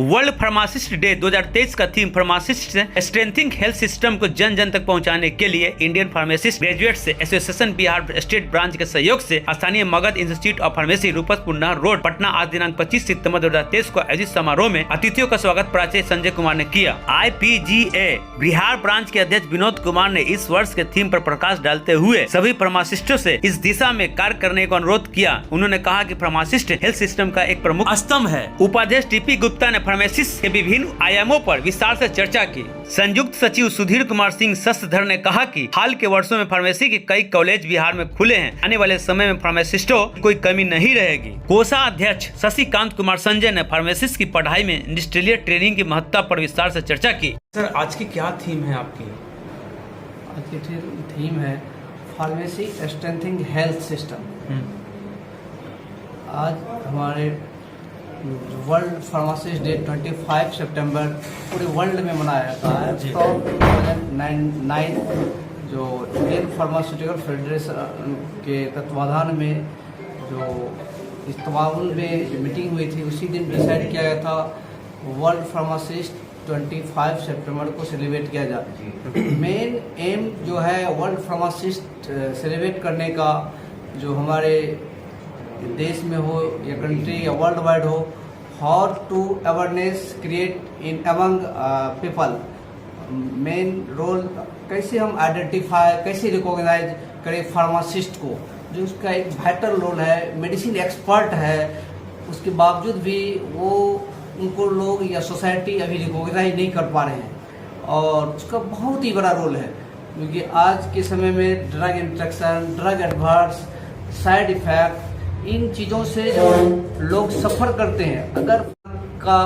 World pharmacist day 2023 का theme pharmacist strengthening health system को जन जन तक पहुंचाने के लिए Indian pharmacist graduates association Bihar state branch के सहयोग से स्थानीय Magadh institute of pharmacy Rupaspur नहर रोड पटना आज दिनांक 25 सितंबर 2023 को आयोजित समारोह में अतिथियों का स्वागत प्राचार्य संजय कुमार ने किया। IPGA बिहार ब्रांच के अध्यक्ष विनोद कुमार ने इस वर्ष के थीम पर प्रकाश डालते हुए सभी फार्मासिस्टों से इस दिशा में कार्य करने का अनुरोध किया। उन्होंने कहा कि फार्मासिस्ट हेल्थ सिस्टम का एक प्रमुख स्तंभ है। उपाध्यक्ष TP गुप्ता ने फार्मेसिस्ट के विभिन्न आयामों पर विस्तार से चर्चा की। संयुक्त सचिव सुधीर कुमार सिंह शस्त्रधर ने कहा कि हाल के वर्षों में फार्मेसी के कई कॉलेज बिहार में खुले हैं। आने वाले समय में फार्मासिस्टों की कोई कमी नहीं रहेगी। कोषाध्यक्ष शशिकांत कुमार संजय ने फार्मेसिस्ट की पढ़ाई में इंडस्ट्रियल ट्रेनिंग की महत्ता पर विस्तार से चर्चा की। सर, आज की क्या थीम है आपकी? आज की थीम है फार्मेसी स्ट्रेंथिंग हेल्थ सिस्टम। आज हमारे वर्ल्ड फार्मासिस्ट डे 25 सितंबर पूरे वर्ल्ड में मनाया जाता है। फ्रॉम 2009 जो इंडियन फार्मास्यूटिकल फेडरेशन के तत्वाधान में जो इस्तांबुल में जो मीटिंग हुई थी उसी दिन डिसाइड किया गया था वर्ल्ड फार्मासिस्ट 25 सितंबर को सेलिब्रेट किया जाए। मेन एम जो है वर्ल्ड फार्मासिस्ट सेलिब्रेट करने का, जो हमारे देश में हो या कंट्री या वर्ल्ड वाइड हो, how to awareness create in among people. Main role कैसे हम आइडेंटिफाई, कैसे रिकॉग्नाइज करें फार्मासिस्ट को, जो उसका एक वाइटल रोल है, मेडिसिन एक्सपर्ट है, उसके बावजूद भी वो उनको लोग या सोसाइटी अभी रिकॉग्नाइज नहीं कर पा रहे हैं और उसका बहुत ही बड़ा रोल है। क्योंकि आज के समय में drug interaction, drug adverse, side effect, इन चीज़ों से जो लोग सफ़र करते हैं, अगर का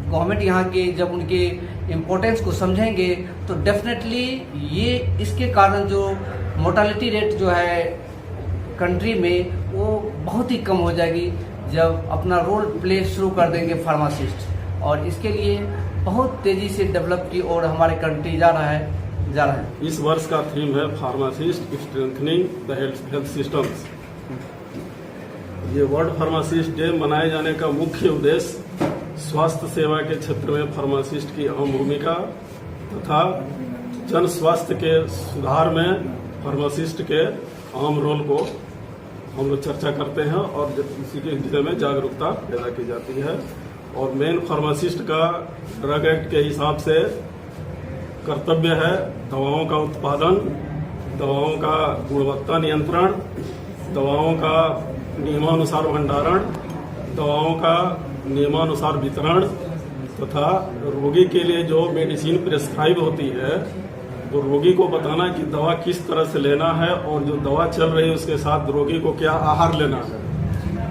गवर्नमेंट यहाँ के जब उनके इम्पोर्टेंस को समझेंगे तो डेफिनेटली ये इसके कारण जो मोर्टालिटी रेट जो है कंट्री में वो बहुत ही कम हो जाएगी जब अपना रोल प्ले शुरू कर देंगे फार्मासिस्ट। और इसके लिए बहुत तेज़ी से डेवलप की ओर हमारे कंट्री जा रहा है। इस वर्ष का थीम है pharmacist strengthening the health systems. ये वर्ल्ड फार्मासिस्ट डे मनाए जाने का मुख्य उद्देश्य स्वास्थ्य सेवा के क्षेत्र में फार्मासिस्ट की अहम भूमिका तथा जन स्वास्थ्य के सुधार में फार्मासिस्ट के अहम रोल को हम लोग चर्चा करते हैं और इसी के विषय में जागरूकता पैदा की जाती है। और मेन फार्मासिस्ट का ड्रग एक्ट के हिसाब से कर्तव्य है दवाओं का उत्पादन, दवाओं का गुणवत्ता नियंत्रण, दवाओं का नियमानुसार भंडारण, दवाओं का नियमानुसार वितरण तथा रोगी के लिए जो मेडिसिन प्रेस्क्राइब होती है वो रोगी को बताना कि दवा किस तरह से लेना है और जो दवा चल रही है उसके साथ रोगी को क्या आहार लेना है।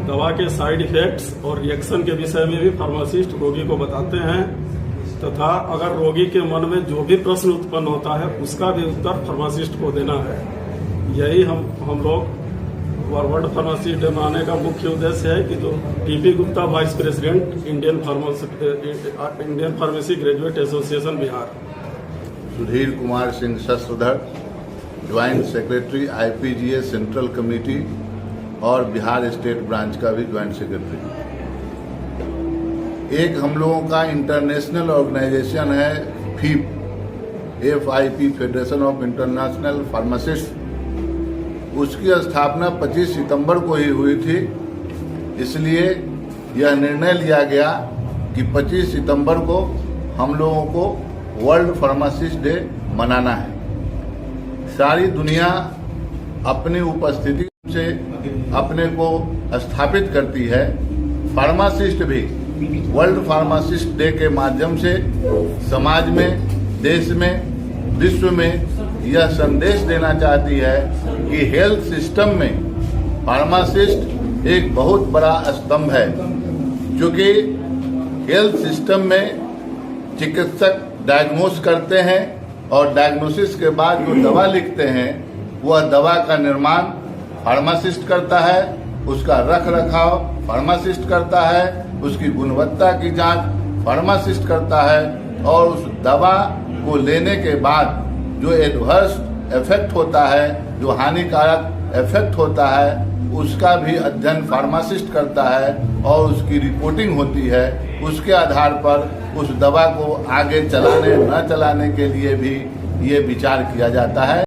दवा के साइड इफेक्ट्स और रिएक्शन के विषय में भी फार्मासिस्ट रोगी को बताते हैं तथा अगर रोगी के मन में जो भी प्रश्न उत्पन्न होता है उसका भी उत्तर फार्मासिस्ट को देना है। यही हम लोग वर्ल्ड फार्मेसी डे मनाने का मुख्य उद्देश्य है कि जो TP Gupta vice president Indian pharmacy graduate association Bihar, Sudhir Kumar Singh Shastradhar joint secretary IPGA central committee और बिहार स्टेट ब्रांच का भी ज्वाइंट सेक्रेटरी। एक हम लोगों का इंटरनेशनल ऑर्गेनाइजेशन है FIP federation of international pharmacist. उसकी स्थापना 25 सितंबर को ही हुई थी, इसलिए यह निर्णय लिया गया कि 25 सितंबर को हम लोगों को वर्ल्ड फार्मासिस्ट डे मनाना है। सारी दुनिया अपनी उपस्थिति से अपने को स्थापित करती है। फार्मासिस्ट भी वर्ल्ड फार्मासिस्ट डे के माध्यम से समाज में, देश में, विश्व में यह संदेश देना चाहती है कि हेल्थ सिस्टम में फार्मासिस्ट एक बहुत बड़ा स्तंभ है। क्योंकि हेल्थ सिस्टम में चिकित्सक डायग्नोस करते हैं और डायग्नोसिस के बाद जो दवा लिखते हैं वह दवा का निर्माण फार्मासिस्ट करता है, उसका रख रखाव फार्मासिस्ट करता है, उसकी गुणवत्ता की जांच फार्मासिस्ट करता है और उस दवा को लेने के बाद जो एडवर्स इफेक्ट होता है, जो हानिकारक इफेक्ट होता है उसका भी अध्ययन फार्मासिस्ट करता है और उसकी रिपोर्टिंग होती है। उसके आधार पर उस दवा को आगे चलाने न चलाने के लिए भी ये विचार किया जाता है।